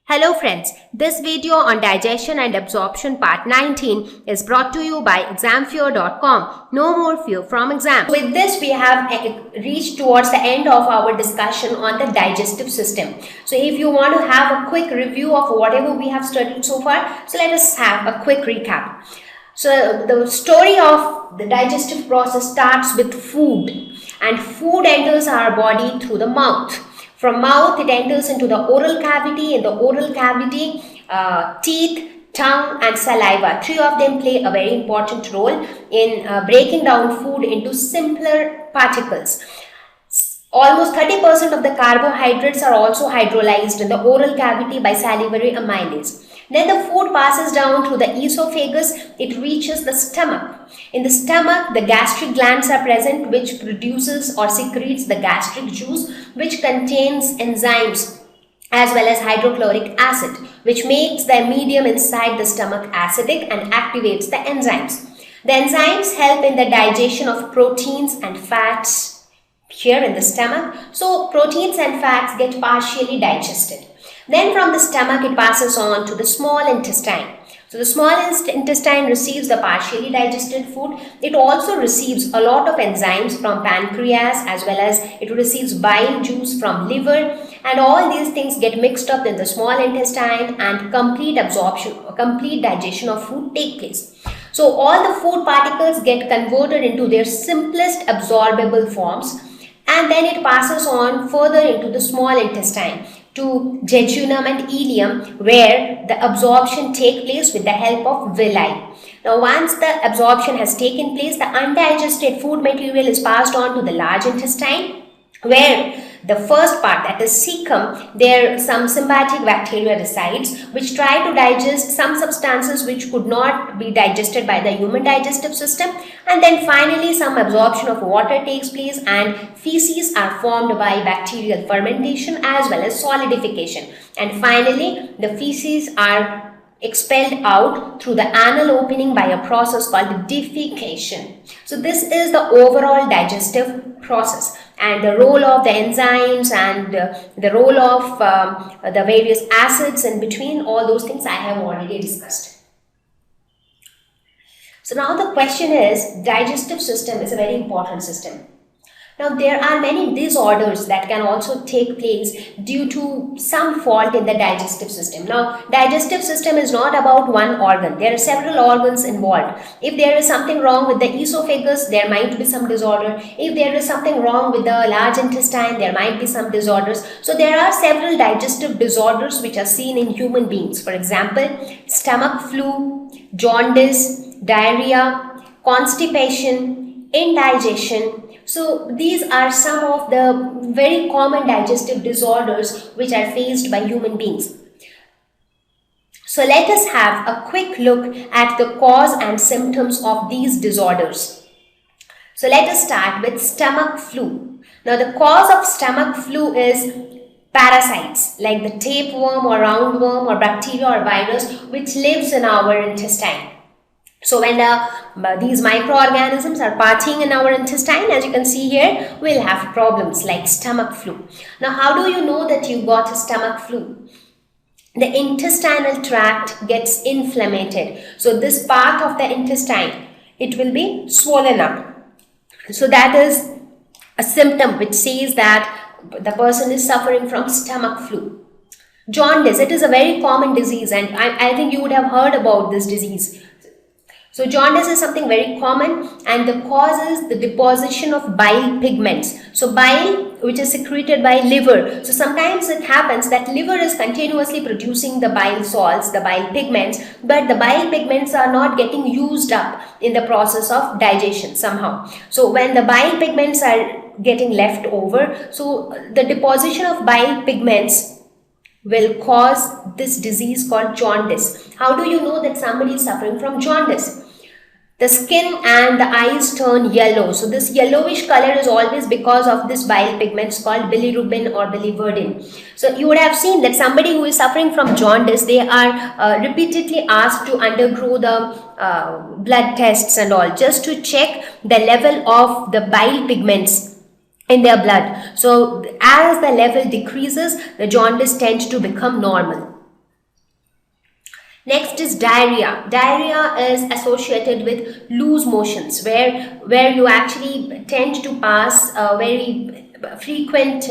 Hello friends, this video on digestion and absorption part 19 is brought to you by examfear.com. No more fear from exam. With this we have reached towards the end of our discussion on the digestive system. So if you want to have a quick review of whatever we have studied so far, so let us have a quick recap. So the story of the digestive process starts with food, and food enters our body through the mouth. From mouth, it enters into the oral cavity. In the oral cavity, teeth, tongue and saliva, three of them play a very important role in breaking down food into simpler particles. Almost 30% of the carbohydrates are also hydrolyzed in the oral cavity by salivary amylase. Then the food passes down through the esophagus. It reaches the stomach. In the stomach, the gastric glands are present, which produces or secretes the gastric juice, which contains enzymes as well as hydrochloric acid, which makes the medium inside the stomach acidic and activates the enzymes. The enzymes help in the digestion of proteins and fats here in the stomach. So proteins and fats get partially digested. Then from the stomach, it passes on to the small intestine. So the small intestine receives the partially digested food. It also receives a lot of enzymes from pancreas, as well as it receives bile juice from liver, and all these things get mixed up in the small intestine and complete absorption or complete digestion of food take place. So all the food particles get converted into their simplest absorbable forms, and then it passes on further into the small intestine to jejunum and ileum, where the absorption takes place with the help of villi. Now once the absorption has taken place, the undigested food material is passed on to the large intestine, where the first part, that is cecum, there some symbiotic bacteria resides, which try to digest some substances which could not be digested by the human digestive system, and then finally some absorption of water takes place and feces are formed by bacterial fermentation as well as solidification, and finally the feces are expelled out through the anal opening by a process called defecation. So this is the overall digestive process, and the role of the enzymes and the role of the various acids in between, all those things I have already discussed. So now the question is, digestive system is a very important system. Now there are many disorders that can also take place due to some fault in the digestive system. Now digestive system is not about one organ. There are several organs involved. If there is something wrong with the esophagus, there might be some disorder. If there is something wrong with the large intestine, there might be some disorders. So there are several digestive disorders which are seen in human beings. For example, stomach flu, jaundice, diarrhea, constipation, indigestion. So these are some of the very common digestive disorders which are faced by human beings. So let us have a quick look at the cause and symptoms of these disorders. So let us start with stomach flu. Now the cause of stomach flu is parasites like the tapeworm or roundworm or bacteria or virus which lives in our intestine. So when these microorganisms are partying in our intestine, as you can see here, we'll have problems like stomach flu. Now how do you know that you got a stomach flu? The intestinal tract gets inflamed. So this part of the intestine, it will be swollen up. So that is a symptom which says that the person is suffering from stomach flu. Jaundice, it is a very common disease, and I think you would have heard about this disease. So jaundice is something very common, and the cause is the deposition of bile pigments. So bile, which is secreted by liver. So sometimes it happens that liver is continuously producing the bile salts, the bile pigments, but the bile pigments are not getting used up in the process of digestion somehow. So when the bile pigments are getting left over, so the deposition of bile pigments will cause this disease called jaundice. How do you know that somebody is suffering from jaundice? The skin and the eyes turn yellow. So this yellowish color is always because of this bile pigments called bilirubin or biliverdin. So you would have seen that somebody who is suffering from jaundice, they are repeatedly asked to undergo the blood tests and all, just to check the level of the bile pigments in their blood. So as the level decreases, the jaundice tends to become normal. Next is diarrhea. Diarrhea is associated with loose motions, where you actually tend to pass very frequent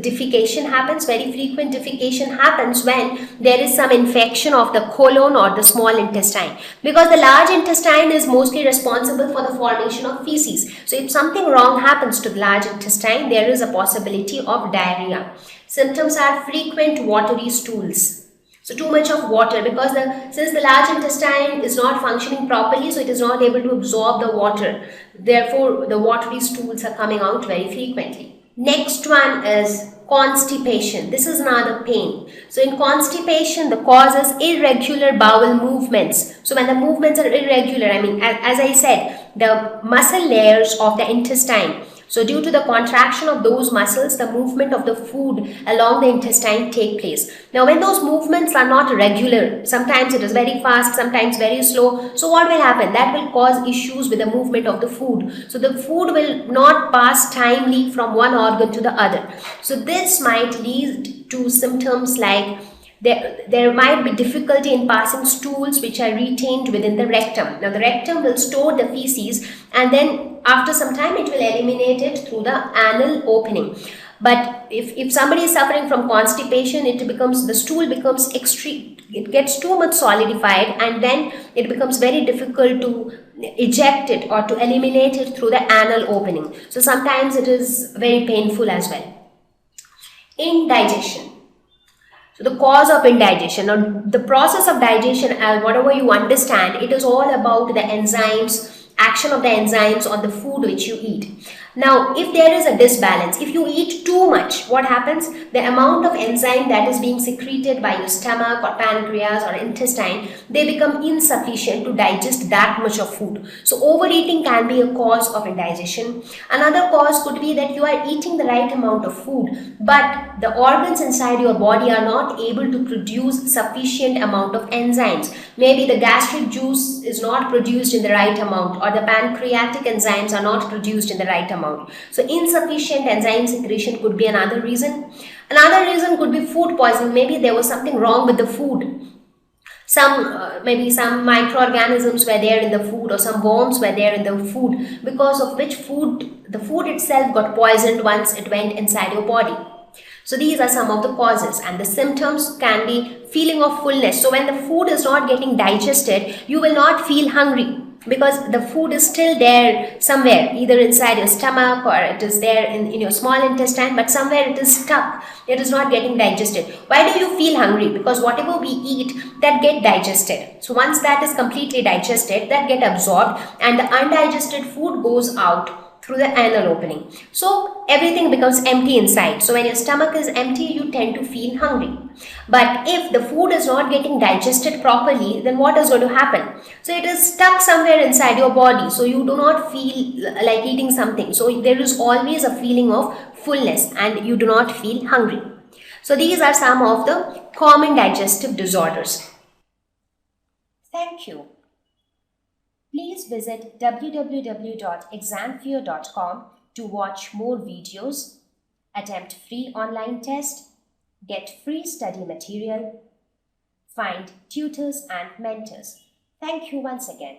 defecation happens. Very frequent defecation happens when there is some infection of the colon or the small intestine, because the large intestine is mostly responsible for the formation of feces. So if something wrong happens to the large intestine, there is a possibility of diarrhea. Symptoms are frequent watery stools. So too much of water, because since the large intestine is not functioning properly, so it is not able to absorb the water. Therefore, the watery stools are coming out very frequently. Next one is constipation. This is another pain. So in constipation, the cause is irregular bowel movements. So when the movements are irregular, I mean, as I said, the muscle layers of the intestine. So due to the contraction of those muscles, the movement of the food along the intestine take place. Now when those movements are not regular, sometimes it is very fast, sometimes very slow. So what will happen? That will cause issues with the movement of the food. So the food will not pass timely from one organ to the other. So this might lead to symptoms like there might be difficulty in passing stools which are retained within the rectum. Now the rectum will store the feces, and then after some time it will eliminate it through the anal opening. But if somebody is suffering from constipation, the stool becomes extreme, it gets too much solidified, and then it becomes very difficult to eject it or to eliminate it through the anal opening. So sometimes it is very painful as well. Indigestion. So the cause of indigestion, or the process of digestion, whatever you understand, it is all about the enzymes, action of the enzymes on the food which you eat. Now, if there is a disbalance, if you eat too much, what happens? The amount of enzyme that is being secreted by your stomach or pancreas or intestine, they become insufficient to digest that much of food. So overeating can be a cause of indigestion. Another cause could be that you are eating the right amount of food, but the organs inside your body are not able to produce sufficient amount of enzymes. Maybe the gastric juice is not produced in the right amount, or the pancreatic enzymes are not produced in the right amount. So insufficient enzyme secretion could be another reason. Another reason could be food poisoning. Maybe there was something wrong with the food. Maybe some microorganisms were there in the food, or some worms were there in the food, because of which the food itself got poisoned once it went inside your body. So these are some of the causes, and the symptoms can be feeling of fullness. So when the food is not getting digested, you will not feel hungry, because the food is still there somewhere, either inside your stomach or it is there in your small intestine, but somewhere it is stuck. It is not getting digested. Why do you feel hungry? Because whatever we eat, that get digested. So once that is completely digested, that get absorbed, and the undigested food goes out through the anal opening. So everything becomes empty inside. So when your stomach is empty, you tend to feel hungry. But if the food is not getting digested properly, then what is going to happen? So it is stuck somewhere inside your body. So you do not feel like eating something. So there is always a feeling of fullness, and you do not feel hungry. So these are some of the common digestive disorders. Thank you. Please visit www.examfear.com to watch more videos, attempt free online test, get free study material, find tutors and mentors. Thank you once again.